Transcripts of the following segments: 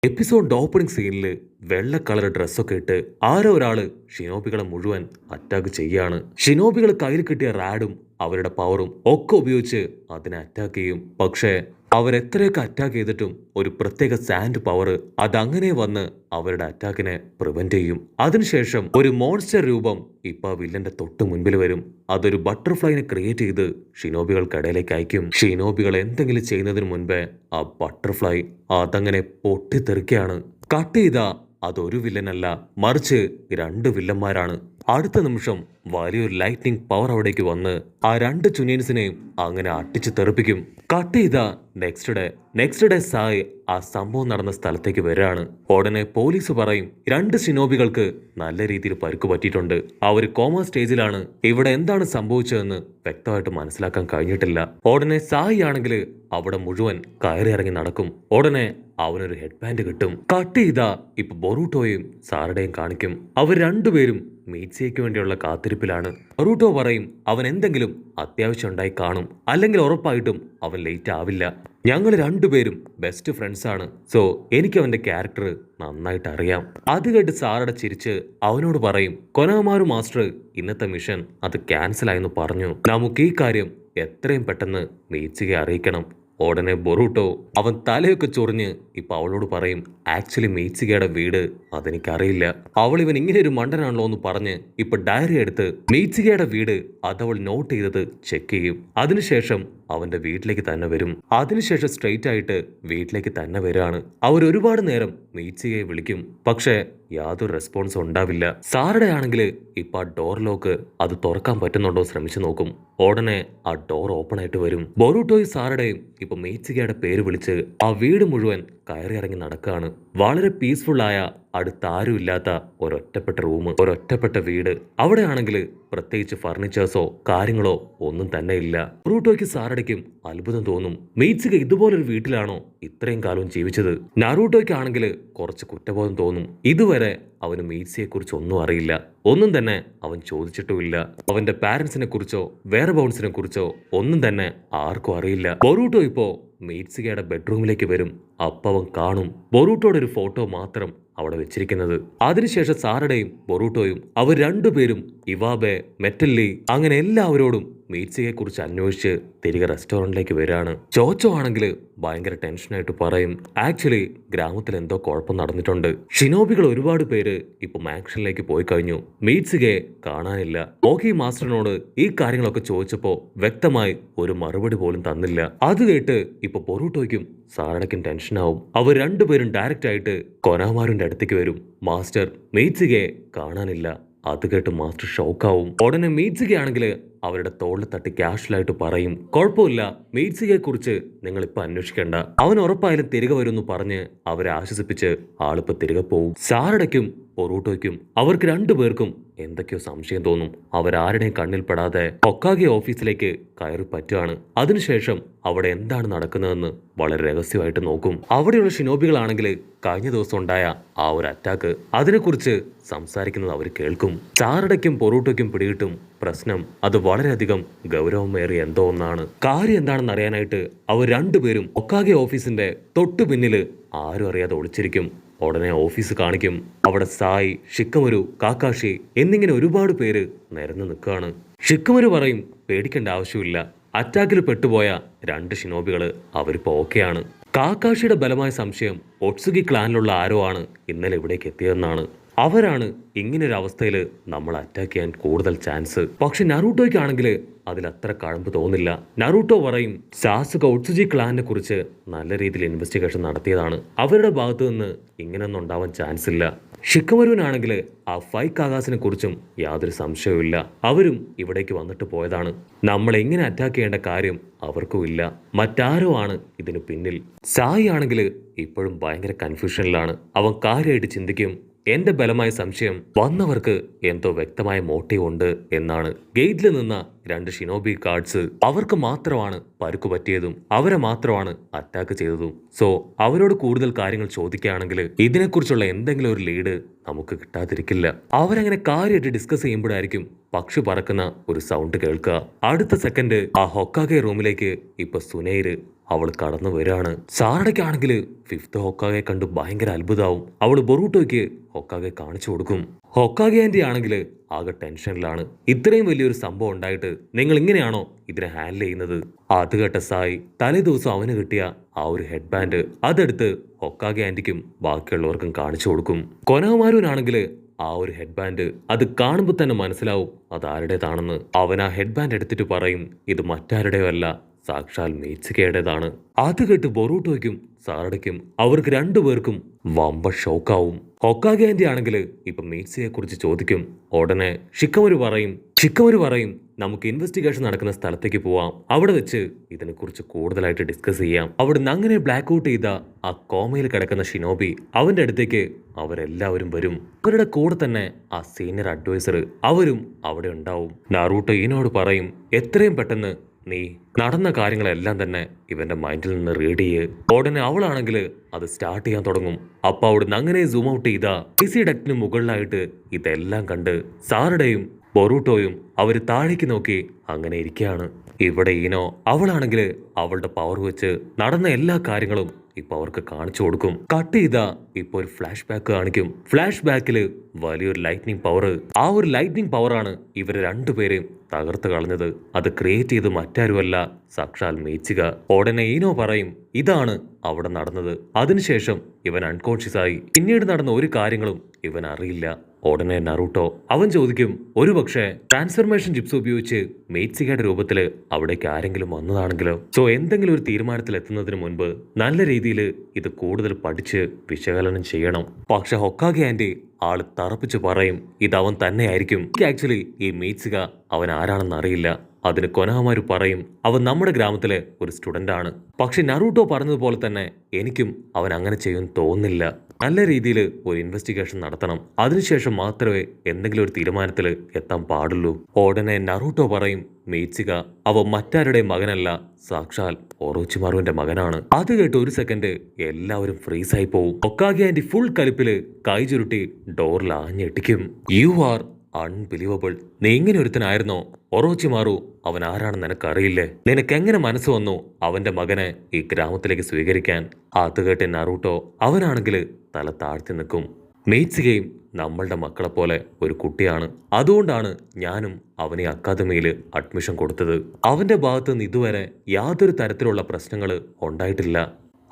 Episode opening സീനിൽ വെള്ള colour ഡ്രസ്സൊക്കെ ഇട്ട് ആരോ ഒരാള് ഷിനോബികളെ മുഴുവൻ അറ്റാക്ക് ചെയ്യാണ്. ഷിനോബികൾ കയ്യിൽ കിട്ടിയ റാഡും അവരുടെ പവറും ഒക്കെ ഉപയോഗിച്ച് അതിനെ അറ്റാക്ക് ചെയ്യും. പക്ഷേ അവരെത്രയൊക്കെ അറ്റാക്ക് ചെയ്തിട്ടും ഒരു പ്രത്യേക സാൻഡ് പവർ അതങ്ങനെ വന്ന് അവരുടെ അറ്റാക്കിനെ പ്രിവെന്റ് ചെയ്യും. അതിനുശേഷം ഒരു മോൺസ്റ്റർ രൂപം ഇപ്പൊ വില്ലന്റെ തൊട്ട് മുൻപിൽ വരും. അതൊരു ബട്ടർഫ്ലൈനെ ക്രിയേറ്റ് ചെയ്ത് ഷിനോബികൾക്കിടയിലേക്ക് അയക്കും. ഷിനോബികൾ എന്തെങ്കിലും ചെയ്യുന്നതിന് മുൻപേ ആ ബട്ടർഫ്ലൈ അതങ്ങനെ പൊട്ടിത്തെറിക്കുകയാണ്. കട്ട് ചെയ്ത അതൊരു വില്ലനല്ല, മറിച്ച് രണ്ട് വില്ലന്മാരാണ്. അടുത്ത നിമിഷം വലിയൊരു ലൈറ്റ്നിങ് പവർ അവിടേക്ക് വന്ന് ആ രണ്ട് ചുനിയൻസിനെയും അങ്ങനെ അട്ടിച്ച് തെറിപ്പിക്കും. കട്ട് ചെയ്ത നെക്സ്റ്റ് ഡേ സായ് ആ സംഭവം നടന്ന സ്ഥലത്തേക്ക് വരികയാണ്. ഉടനെ പോലീസ് പറയും രണ്ട് ഷിനോബികൾക്ക് നല്ല രീതിയിൽ പരുക്ക് പറ്റിയിട്ടുണ്ട്, അവർ കോമ സ്റ്റേജിലാണ്. ഇവിടെ എന്താണ് സംഭവിച്ചതെന്ന് വ്യക്തമായിട്ട് മനസ്സിലാക്കാൻ കഴിഞ്ഞിട്ടില്ല. ഉടനെ സായി ആണെങ്കിൽ അവിടെ മുഴുവൻ കയറി ഇറങ്ങി നടക്കും. ഉടനെ അവനൊരു ഹെഡ് ബാൻഡ് കിട്ടും. കട്ട് ചെയ്ത ഇപ്പൊ ബൊറൂട്ടോയും സാറുടെയും കാണിക്കും. അവർ രണ്ടുപേരും മീറ്റ്സിയയ്ക്ക് വേണ്ടിയുള്ള കാത്തിരിപ്പിലാണ്. ബൊറൂട്ടോ പറയും അവൻ എന്തെങ്കിലും അത്യാവശ്യം ഉണ്ടായി കാണും, അല്ലെങ്കിൽ ഉറപ്പായിട്ടും അവൻ ലേറ്റ് ആവില്ല. ഞങ്ങൾ രണ്ടുപേരും ബെസ്റ്റ് ഫ്രണ്ട്സ് ആണ്, സോ എനിക്ക് അവന്റെ ക്യാരക്ടർ നന്നായിട്ട് അറിയാം. അത് കേട്ട് സാറട ചിരിച്ച് അവനോട് പറയും കൊനാമാരു മാസ്റ്റർ ഇന്നത്തെ മിഷൻ അത് ക്യാൻസൽ ആയെന്ന് പറഞ്ഞു. നമുക്ക് ഈ കാര്യം എത്രയും പെട്ടെന്ന് മീറ്റ്സിയെ അറിയിക്കണം. ഉടനെ ബൊറൂട്ടോ അവൻ തലയൊക്കെ ചൊറിഞ്ഞ് ഇപ്പൊ അവളോട് പറയും ആക്ച്വലി മീറ്റ്സികയുടെ വീട് അതെനിക്കറിയില്ല, അവൾ ഇവൻ ഇങ്ങനെ ഒരു മണ്ടനാണല്ലോ എന്ന് പറഞ്ഞ് ഇപ്പൊ ഡയറി എടുത്ത് മീറ്റ്സികയുടെ വീട് അതവൾ നോട്ട് ചെയ്തത് ചെക്ക് ചെയ്യും. അതിനുശേഷം അവന്റെ വീട്ടിലേക്ക് തന്നെ വരും. അതിനുശേഷം സ്ട്രെയിറ്റ് ആയിട്ട് വീട്ടിലേക്ക് തന്നെ വരികയാണ്. അവർ ഒരുപാട് നേരം മീറ്റ്സികയെ വിളിക്കും, പക്ഷേ യാതൊരു റെസ്പോൺസും ഉണ്ടാവില്ല. സാറുടെ ആണെങ്കിൽ ഇപ്പൊ ആ ഡോർ ലോക്ക് അത് തുറക്കാൻ പറ്റുന്നുണ്ടോ ശ്രമിച്ചു നോക്കും. ഉടനെ ആ ഡോർ ഓപ്പൺ ആയിട്ട് വരും. ബൊറൂട്ടോയും സാറുടെയും ഇപ്പൊ മീറ്റ്സികയുടെ പേര് വിളിച്ച് ആ വീട് മുഴുവൻ കയറി ഇറങ്ങി നടക്കുകയാണ്. വളരെ പീസ്ഫുൾ ആയ അടുത്താരും ഇല്ലാത്ത ഒരൊറ്റപ്പെട്ട റൂം, ഒരൊറ്റപ്പെട്ട വീട്. അവിടെ ആണെങ്കിൽ പ്രത്യേകിച്ച് ഫർണിച്ചേഴ്സോ കാര്യങ്ങളോ ഒന്നും തന്നെ ഇല്ല. ബൊറൂട്ടോയ്ക്ക് സാറടയ്ക്കും അത്ഭുതം തോന്നും. മീറ്റ്സിക ഇതുപോലൊരു വീട്ടിലാണോ ഇത്രയും കാലം ജീവിച്ചത്? നറൂട്ടോയ്ക്ക് ആണെങ്കിൽ കുറച്ച് കുറ്റബോധം തോന്നും. ഇതുവരെ അവന് മീറ്റ്സിയെ കുറിച്ച് ഒന്നും അറിയില്ല, ഒന്നും തന്നെ അവൻ ചോദിച്ചിട്ടുമില്ല. അവന്റെ പാരന്റ്സിനെ കുറിച്ചോ വേറെ ബൗൺസിനെ കുറിച്ചോ ഒന്നും തന്നെ ആർക്കും അറിയില്ല. ബൊറൂട്ടോ ഇപ്പോ മീറ്റ്സികയുടെ ബെഡ്റൂമിലേക്ക് വരും. അപ്പവൻ കാണും ബൊറൂട്ടോയുടെ ഒരു ഫോട്ടോ മാത്രം അവിടെ വെച്ചിരിക്കുന്നത്. അതിനുശേഷം സാറടയും ബൊറൂട്ടോയും അവർ രണ്ടുപേരും ഇവാബെ, മെറ്റല്ലി അങ്ങനെ എല്ലാവരോടും മീറ്റ്സിയെ കുറിച്ച് അന്വേഷിച്ച് തിരികെ റെസ്റ്റോറന്റിലേക്ക് വരികയാണ്. ചോച്ചോ ആണെങ്കിൽ ഭയങ്കര ടെൻഷനായിട്ട് പറയും ആക്ച്വലി ഗ്രാമത്തിൽ എന്തോ കുഴപ്പം നടന്നിട്ടുണ്ട്. ഷിനോബികൾ ഒരുപാട് പേര് ഇപ്പൊ മാക്ഷനിലേക്ക് പോയി കഴിഞ്ഞു, മീറ്റ്സികയെ കാണാനില്ല. ഓക്കി മാസ്റ്ററിനോട് ഈ കാര്യങ്ങളൊക്കെ ചോദിച്ചപ്പോ വ്യക്തമായി ഒരു മറുപടി പോലും തന്നില്ല. അത് കേട്ട് ഇപ്പൊ ബൊറൂട്ടോയ്ക്കും സാറടയ്ക്കും ടെൻഷനാവും. അവർ രണ്ടുപേരും ഡയറക്റ്റ് ആയിട്ട് കൊനാമാരുന്റെ അടുത്തേക്ക് വരും. മാസ്റ്റർ മീറ്റ്സികയെ കാണാനില്ല. അത് കേട്ട് മാസ്റ്റർ ഷോക്കാവും. ഉടനെ മീറ്റ്സികയാണെങ്കിൽ അവരുടെ തോളിൽ തട്ടി കാഷ്വലായിട്ട് പറയും കുഴപ്പമില്ല, മീറ്റ്സികയെ കുറിച്ച് നിങ്ങൾ ഇപ്പൊ അന്വേഷിക്കേണ്ട, അവൻ ഉറപ്പായാലും തിരികെ വരുമെന്ന് പറഞ്ഞ് അവരെ ആശ്വസിപ്പിച്ച് ആളിപ്പോ തിരികെ പോവും. സാറടയ്ക്കും ബൊറൂട്ടോയ്ക്കും അവർക്ക് രണ്ടുപേർക്കും എന്തൊക്കെയോ സംശയം തോന്നും. അവരാരുടെയും കണ്ണിൽപ്പെടാതെ ഹൊക്കാഗെ ഓഫീസിലേക്ക് കയറി പറ്റുകയാണ്. അതിനുശേഷം അവിടെ എന്താണ് നടക്കുന്നതെന്ന് വളരെ രഹസ്യമായിട്ട് നോക്കും. അവിടെയുള്ള ഷിനോബികളാണെങ്കിൽ കഴിഞ്ഞ ദിവസം ഉണ്ടായ ആ ഒരു അറ്റാക്ക് അതിനെക്കുറിച്ച് സംസാരിക്കുന്നത് അവർ കേൾക്കും. സാറടയ്ക്കും ബൊറൂട്ടോയ്ക്കും പിടികിട്ടും പ്രശ്നം അത് വളരെയധികം ഗൗരവമേറിയ എന്തോ ഒന്നാണ്. കാര്യം എന്താണെന്ന് അറിയാനായിട്ട് അവർ രണ്ടുപേരും ഹൊക്കാഗെ ഓഫീസിന്റെ തൊട്ടു പിന്നില് ആരും അറിയാതെ ഒളിച്ചിരിക്കും. ഉടനെ ഓഫീസ് കാണിക്കും. അവിടെ സായ്, ഷിക്കമരു, കാക്കാഷി എന്നിങ്ങനെ ഒരുപാട് പേര് നിരന്ന് നിൽക്കുകയാണ്. ഷിക്കമരു പറയും പേടിക്കേണ്ട ആവശ്യമില്ല, അറ്റാക്കിൽ പെട്ടുപോയ രണ്ട് ഷിനോബികള് അവരിപ്പോ ഓക്കെയാണ്. കാക്കാഷിയുടെ ബലമായ സംശയം ഒട്സുഗി ക്ലാനിലുള്ള ആരോ ആണ് ഇന്നലെ ഇവിടേക്ക് എത്തിയതെന്നാണ്. അവരാണ് ഇങ്ങനൊരു അവസ്ഥയിൽ നമ്മൾ അറ്റാക്ക് ചെയ്യാൻ കൂടുതൽ ചാൻസ്. പക്ഷെ നറൂട്ടോയ്ക്കാണെങ്കിൽ അതിലത്ര കഴമ്പ് തോന്നില്ല. നറൂട്ടോ പറയും സാസുക ഒട്സുജി ക്ലാനിനെ കുറിച്ച് നല്ല രീതിയിൽ ഇൻവെസ്റ്റിഗേഷൻ നടത്തിയതാണ്, അവരുടെ ഭാഗത്തു നിന്ന് ഇങ്ങനെയൊന്നും ഉണ്ടാവാൻ ചാൻസ് ഇല്ല. ഷിക്കമരുവിനാണെങ്കിൽ ആ ഫൈക്ക് ആകാശിനെ കുറിച്ചും യാതൊരു സംശയവും. അവരും ഇവിടേക്ക് വന്നിട്ട് പോയതാണ്. നമ്മൾ എങ്ങനെ അറ്റാക്ക് ചെയ്യേണ്ട കാര്യം അവർക്കും ഇല്ല, മറ്റാരോ ആണ് ഇതിന് പിന്നിൽ. സായി ആണെങ്കിൽ ഇപ്പോഴും ഭയങ്കര കൺഫ്യൂഷനിലാണ്. അവൻ കാര്യമായിട്ട് ചിന്തിക്കും എന്റെ ബലമായ സംശയം വന്നവർക്ക് എന്തോ വ്യക്തമായ മോട്ടീവ് ഉണ്ട് എന്നാണ്. ഗേറ്റിൽ നിന്ന രണ്ട് ഷിനോബി ഗാർഡ്സ് അവർക്ക് മാത്രമാണ് പരുക്ക് പറ്റിയതും അവരെ മാത്രമാണ് അറ്റാക്ക് ചെയ്തതും. സോ അവരോട് കൂടുതൽ കാര്യങ്ങൾ ചോദിക്കുകയാണെങ്കിൽ ഇതിനെക്കുറിച്ചുള്ള എന്തെങ്കിലും ഒരു ലീഡ് നമുക്ക് കിട്ടാതിരിക്കില്ല. അവരങ്ങനെ കാര്യമായിട്ട് ഡിസ്കസ് ചെയ്യുമ്പോഴായിരിക്കും പക്ഷി പറക്കുന്ന ഒരു സൗണ്ട് കേൾക്കുക. അടുത്ത സെക്കൻഡ് ആ ഹൊക്കാഗെ റൂമിലേക്ക് ഇപ്പൊ സുനൈര് അവൾ കടന്നു വരാണ്. സാറടയ്ക്കാണെങ്കിൽ ഫിഫ്ത്ത് ഹൊക്കാഗെ കണ്ട് ഭയങ്കര അത്ഭുതമാവും. അവൾ ബൊറൂട്ടോയ്ക്ക് ഹൊക്കാഗെ കാണിച്ചു കൊടുക്കും. ഹൊക്കാഗെ ആന്റി ആണെങ്കിൽ ആകെ ടെൻഷനിലാണ്. ഇത്രയും വലിയൊരു സംഭവം ഉണ്ടായിട്ട് നിങ്ങൾ ഇങ്ങനെയാണോ ഇതിനെ ഹാൻഡിൽ ചെയ്യുന്നത്? അത് കേട്ട സായി തലേ ദിവസം അവന് കിട്ടിയ ആ ഒരു ഹെഡ് ബാൻഡ് അതെടുത്ത് ഹൊക്കാഗെ ആന്റിക്കും ബാക്കിയുള്ളവർക്കും കാണിച്ചു കൊടുക്കും. കൊനോമാരുവിനാണെങ്കിൽ ആ ഒരു ഹെഡ് ബാൻഡ് അത് കാണുമ്പോൾ തന്നെ മനസ്സിലാവും അത് ആരുടേതാണെന്ന്. അവൻ ആ ഹെഡ് ബാൻഡ് എടുത്തിട്ട് പറയും ഇത് മറ്റാരുടെയോ അല്ല, സാക്ഷാൽ മീറ്റ്സുകയുടേതാണ്. അത് കേട്ട് ബൊറൂട്ടോയ്ക്കും സാറടയ്ക്കും അവർക്ക് രണ്ടുപേർക്കും വമ്പ ഷോക്കാവും. ഹൊക്കാഗെ ആന്റി ആണെങ്കിൽ ഇപ്പൊ മീറ്റ്സുകയെ കുറിച്ച് ചോദിക്കും. ഉടനെ ഷിക്കമരു പറയും നമുക്ക് ഇൻവെസ്റ്റിഗേഷൻ നടക്കുന്ന സ്ഥലത്തേക്ക് പോവാം, അവിടെ വെച്ച് ഇതിനെക്കുറിച്ച് കൂടുതലായിട്ട് ഡിസ്കസ് ചെയ്യാം. അവിടുന്ന് അങ്ങനെ ബ്ലാക്ക് ഔട്ട് ചെയ്ത ആ കോമയിൽ കിടക്കുന്ന ഷിനോബി അവന്റെ അടുത്തേക്ക് അവരെല്ലാവരും വരും. അവരുടെ കൂടെ തന്നെ ആ സീനിയർ അഡ്വൈസർ അവരും അവിടെ ഉണ്ടാവും. നാറൂട്ടോ ഈനോട് പറയും എത്രയും പെട്ടെന്ന് നീ നടന്ന കാര്യങ്ങളെല്ലാം തന്നെ ഇവന്റെ മൈൻഡിൽ നിന്ന് റീഡ് ചെയ്യ്. ഉടനെ അവളാണെങ്കിൽ അത് സ്റ്റാർട്ട് ചെയ്യാൻ തുടങ്ങും. അപ്പൊ അവിടുന്ന് അങ്ങനെ സൂം ഔട്ട് ചെയ്ത ഐസി ഡക്റ്റിന് മുകളിലായിട്ട് ഇതെല്ലാം കണ്ട് സാറുടെയും ബൊറൂട്ടോയും അവര് താഴേക്ക് നോക്കി അങ്ങനെ ഇരിക്കുകയാണ്. ഇവിടെ ഈനോ അവളാണെങ്കിൽ അവളുടെ പവർ വെച്ച് നടന്ന എല്ലാ കാര്യങ്ങളും ഇപ്പൊ അവർക്ക് കാണിച്ചു കൊടുക്കും. കട്ട് ചെയ്താ ഇപ്പൊ ഒരു ഫ്ലാഷ് ബാക്ക് കാണിക്കും. ഫ്ലാഷ് ബാക്കില് വലിയൊരു ലൈറ്റ്നിങ് പവർ. ആ ഒരു ലൈറ്റ്നിങ് പവറാണ് ഇവരെ രണ്ടുപേരെയും തകർത്ത് കളഞ്ഞത്. അത് ക്രിയേറ്റ് ചെയ്ത് മറ്റാരുമല്ല, സാക്ഷാൽ മീറ്റ്സുക. ഉടനെ ഈനോ പറയും ഇതാണ് അവിടെ നടന്നത്. അതിനുശേഷം ഇവൻ അൺകോൺഷ്യസ് ആയി. പിന്നീട് നടന്ന ഒരു കാര്യങ്ങളും ഇവൻ അറിയില്ല. ഉടനെ നറൂട്ടോ അവൻ ചോദിക്കും ഒരുപക്ഷെ ട്രാൻസ്ഫർമേഷൻ ജിപ്സ് ഉപയോഗിച്ച് മീറ്റ്സുകയുടെ രൂപത്തില് അവിടേക്ക് ആരെങ്കിലും വന്നതാണെങ്കിലോ? സോ എന്തെങ്കിലും ഒരു തീരുമാനത്തിൽ എത്തുന്നതിന് മുൻപ് നല്ല രീതിയിൽ ഇത് കൂടുതൽ പഠിച്ച് വിശകലനം ചെയ്യണം. പക്ഷെ ഹൊക്കാഗെ ആന്റി ആള് തറപ്പിച്ച് പറയും ഇത് അവൻ തന്നെയായിരിക്കും. ആക്ച്വലി ഈ മീറ്റ്സുക അവൻ ആരാണെന്ന് അറിയില്ല. അതിന് കൊനോമാരു പറയും അവൻ നമ്മുടെ ഗ്രാമത്തിലെ ഒരു സ്റ്റുഡന്റ് ആണ്. പക്ഷെ നറൂട്ടോ പറഞ്ഞതുപോലെ തന്നെ എനിക്കും അവൻ അങ്ങനെ ചെയ്യുമെന്ന് തോന്നുന്നില്ല. നല്ല രീതിയിൽ ഒരു ഇൻവെസ്റ്റിഗേഷൻ നടത്തണം, അതിനുശേഷം മാത്രമേ എന്തെങ്കിലും ഒരു തീരുമാനത്തിൽ എത്താൻ പാടുള്ളൂ. ഉടനെ നറൂട്ടോ പറയും മീറ്റ്സുക അവൻ മറ്റാരുടെ മകനല്ല, സാക്ഷാൽ ഒറോച്ചിമാറുവിന്റെ മകനാണ്. അത് കേട്ട് ഒരു സെക്കൻഡ് എല്ലാവരും ഫ്രീസായി പോവും. ഹൊക്കാഗെ ആന്റി ഫുൾ കലിപ്പില് കൈ ചുരുട്ടി ഡോറിൽ ആഞ്ഞെട്ടിക്കും. You are unbelievable. നീ ഇങ്ങനെ ഒരുത്തനായിരുന്നോ? ഒറോച്ചിമാറു അവൻ ആരാണെന്ന് നിനക്കറിയില്ലേ? നിനക്ക് എങ്ങനെ മനസ്സ് വന്നു അവന്റെ മകനെ ഈ ഗ്രാമത്തിലേക്ക് സ്വീകരിക്കാൻ? അത് കേട്ട് നറൂട്ടോ അവനാണെങ്കിൽ തല താഴ്ത്തി നിൽക്കും. മീറ്റ്സുകയും നമ്മളുടെ മക്കളെ പോലെ ഒരു കുട്ടിയാണ്. അതുകൊണ്ടാണ് ഞാനും അവനെ അക്കാദമിയിൽ അഡ്മിഷൻ കൊടുത്തത്. അവന്റെ ഭാഗത്ത് നിന്ന് ഇതുവരെ യാതൊരു തരത്തിലുള്ള പ്രശ്നങ്ങൾ ഉണ്ടായിട്ടില്ല.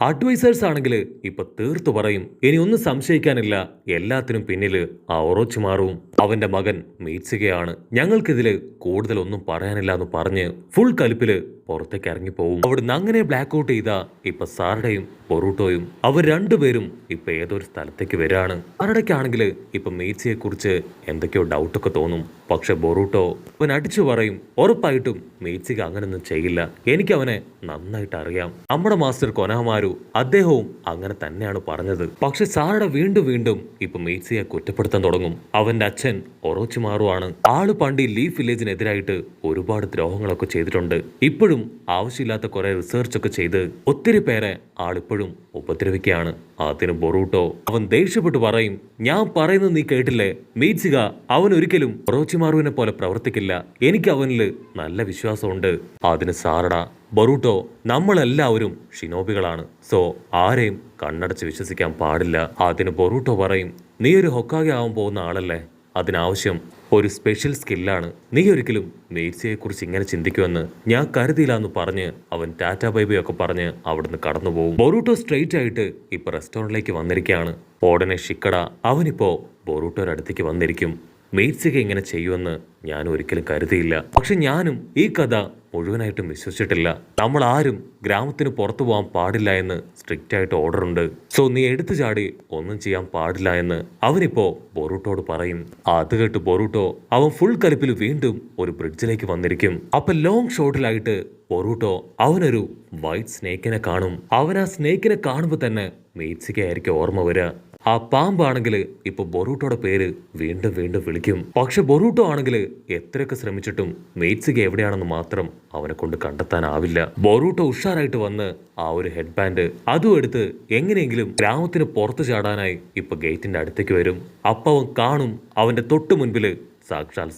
അഡ്വൈസേഴ്സ് ആണെങ്കിൽ ഇപ്പൊ തീർത്തു പറയും ഇനി ഒന്നും സംശയിക്കാനില്ല, എല്ലാത്തിനും പിന്നില് ആ ഒറോച്ചിമാറും അവന്റെ മകൻ മീറ്റ്സുകയാണ്. ഞങ്ങൾക്കിതില് കൂടുതലൊന്നും പറയാനില്ല എന്ന് പറഞ്ഞ് ഫുൾ കലിപ്പില് പുറത്തേക്ക് ഇറങ്ങിപ്പോവും. അവിടുന്ന് അങ്ങനെ ബ്ലാക്ക് ഔട്ട് ചെയ്ത ഇപ്പൊ സാറുടെയും ബൊറൂട്ടോയും അവർ രണ്ടുപേരും ഇപ്പൊ ഏതൊരു സ്ഥലത്തേക്ക് വരികയാണ്. സാറുടെക്കാണെങ്കിൽ ഇപ്പൊ മീറ്റ്സുകയെ കുറിച്ച് എന്തൊക്കെയോ ഡൗട്ടൊക്കെ തോന്നും. പക്ഷെ ബൊറൂട്ടോ അവൻ അടിച്ചു പറയും ഉറപ്പായിട്ടും മീറ്റ്സുക അങ്ങനൊന്നും ചെയ്യില്ല, എനിക്ക് അവനെ നന്നായിട്ട് അറിയാം. നമ്മുടെ മാസ്റ്റർ കൊനോമാരു അദ്ദേഹവും അങ്ങനെ തന്നെയാണ് പറഞ്ഞത്. പക്ഷെ സാറുടെ വീണ്ടും ഇപ്പൊ മീറ്റ്സുകയെ കുറ്റപ്പെടുത്താൻ തുടങ്ങും. അവന്റെ അച്ഛൻ ഒറോച്ചിമാറു ആണ്. ആള് പണ്ട് ഈ ലീഫ് വില്ലേജിനെതിരായിട്ട് ഒരുപാട് ദ്രോഹങ്ങളൊക്കെ ചെയ്തിട്ടുണ്ട്. ഇപ്പോഴും ആവശ്യമില്ലാത്ത കുറെ റിസർച്ച് ഒക്കെ ചെയ്ത് ഒത്തിരി പേരെ ആളിപ്പോഴും ഉപദ്രവിക്കുകയാണ്. അതിന് ബൊറൂട്ടോ അവൻ ദേഷ്യപ്പെട്ട് പറയും ഞാൻ പറയുന്നത് നീ കേട്ടില്ലേ? മീറ്റ്സുക അവൻ ഒരിക്കലും ഒറോച്ചിമാറുവിനെ പോലെ പ്രവർത്തിക്കില്ല, എനിക്ക് അവനില് നല്ല വിശ്വാസമുണ്ട്. അതിന് സാറട ബൊറൂട്ടോ നമ്മളെല്ലാവരും ഷിനോബികളാണ്, സോ ആരെയും കണ്ണടച്ച് വിശ്വസിക്കാൻ പാടില്ല. അതിന് ബൊറൂട്ടോ പറയും നീ ഒരു ഹൊക്കാഗെ ആവാൻ പോകുന്ന ആളല്ലേ, അതിനാവശ്യം ഒരു സ്പെഷ്യൽ സ്കില്ലാണ്. നീ ഒരിക്കലും മീറ്റ്സുകയെ കുറിച്ച് ഇങ്ങനെ ചിന്തിക്കുമെന്ന് ഞാൻ കരുതിയില്ല എന്ന് പറഞ്ഞ് അവൻ ടാറ്റ ബൈബൈ ഒക്കെ പറഞ്ഞ് അവിടുന്ന് കടന്നുപോകും. ബൊറൂട്ടോ സ്ട്രെയിറ്റ് ആയിട്ട് ഇപ്പൊ റെസ്റ്റോറന്റിലേക്ക് വന്നിരിക്കുകയാണ്. ഉടനെ ഷിക്കട അവനിപ്പോ ബൊറൂട്ടോയുടെ അടുത്തേക്ക് വന്നിരിക്കും. മീറ്റ്സുക ഇങ്ങനെ ചെയ്യുമെന്ന് ഞാൻ ഒരിക്കലും കരുതിയില്ല. പക്ഷെ ഞാനും ഈ കഥ മുഴുവനായിട്ടും വിശ്വസിച്ചിട്ടില്ല. നമ്മൾ ആരും ഗ്രാമത്തിന് പുറത്തു പോകാൻ പാടില്ല എന്ന് സ്ട്രിക്റ്റ് ആയിട്ട് ഓർഡർ ഉണ്ട്. സോ നീ എടുത്തു ചാടി ഒന്നും ചെയ്യാൻ പാടില്ല എന്ന് അവനിപ്പോ ബൊറൂട്ടോട് പറയും. അത് കേട്ട് ബൊറൂട്ടോ അവൻ ഫുൾ കലിപ്പിൽ വീണ്ടും ഒരു ബ്രിഡ്ജിലേക്ക് വന്നിരിക്കും. അപ്പൊ ലോങ് ഷോട്ടിലായിട്ട് ബൊറൂട്ടോ അവനൊരു വൈറ്റ് സ്നേക്കിനെ കാണും. അവൻ ആ സ്നേക്കിനെ കാണുമ്പോൾ തന്നെ മീറ്റ്സുക ആയിരിക്കും ഓർമ്മ വരിക. ആ പാമ്പാണെങ്കിൽ ഇപ്പൊ ബൊറൂട്ടോയുടെ പേര് വീണ്ടും വിളിക്കും. പക്ഷെ ബൊറൂട്ടോ ആണെങ്കിൽ എത്രയൊക്കെ ശ്രമിച്ചിട്ടും മീറ്റ്സുക എവിടെയാണെന്ന് മാത്രം അവനെ കൊണ്ട് കണ്ടെത്താനാവില്ല. ബൊറൂട്ടോ ഉഷാറായിട്ട് വന്ന് ആ ഒരു ഹെഡ് ബാൻഡ് അതും എടുത്ത് എങ്ങനെയെങ്കിലും ഗ്രാമത്തിന് പുറത്തു ചാടാനായി ഇപ്പൊ ഗേറ്റിന്റെ അടുത്തേക്ക് വരും. അപ്പൊ അവൻ കാണും അവന്റെ തൊട്ടു മുൻപില് സാക്ഷാൽ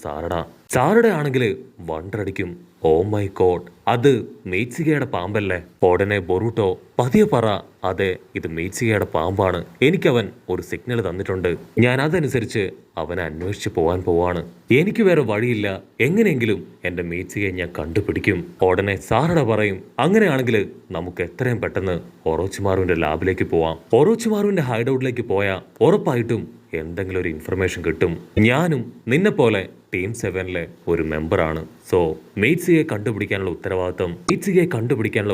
സാറയുടെ ആണെങ്കിൽ വണ്ടടിക്കും. ഓ മൈ ഗോഡ്, അത് മീറ്റ്സികയുടെ പാമ്പല്ലേ? ഉടനെ ബൊറൂട്ടോ പതിയെ പറ, അതെ ഇത് മീറ്റ്സികയുടെ പാമ്പാണ്. എനിക്കവൻ ഒരു സിഗ്നൽ തന്നിട്ടുണ്ട്. ഞാൻ അതനുസരിച്ച് അവനെ അന്വേഷിച്ച് പോവാണ്. എനിക്ക് വേറെ വഴിയില്ല. എങ്ങനെയെങ്കിലും എന്റെ മീറ്റ്സികയെ ഞാൻ കണ്ടുപിടിക്കും. ഉടനെ സാറട പറയും, അങ്ങനെയാണെങ്കിൽ നമുക്ക് എത്രയും പെട്ടെന്ന് ഒറോച്ചിമാറുവിന്റെ ലാബിലേക്ക് പോവാം. ഒറോച്ചിമാറുവിന്റെ ഹൈഡൌട്ടിലേക്ക് പോയാൽ ഉറപ്പായിട്ടും എന്തെങ്കിലും ഒരു ഇൻഫർമേഷൻ കിട്ടും. ഞാനും നിന്നെ പോലെ ടീം 7ലെ ഒരു മെമ്പറാണ്. സോ മീറ്റ്സികയെ കണ്ടുപിടിക്കാനുള്ള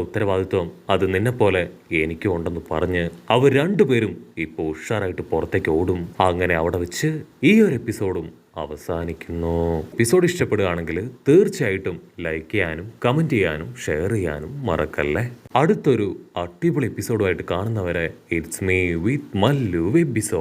ഉത്തരവാദിത്വം അത് നിന്നെ പോലെ എനിക്കും ഉണ്ടെന്ന് പറഞ്ഞ് അവർ രണ്ടുപേരും ഇപ്പോൾ ഉഷാറായിട്ട് പുറത്തേക്ക് ഓടും. അങ്ങനെ അവിടെ വെച്ച് ഈ ഒരു എപ്പിസോഡും അവസാനിക്കുന്നു. എപ്പിസോഡ് ഇഷ്ടപ്പെടുകയാണെങ്കിൽ തീർച്ചയായിട്ടും ലൈക്ക് ചെയ്യാനും കമന്റ് ചെയ്യാനും ഷെയർ ചെയ്യാനും മറക്കല്ലേ. അടുത്തൊരു അടിപൊളി എപ്പിസോഡുമായിട്ട് കാണുന്നവരെ it's me with Mallu episode.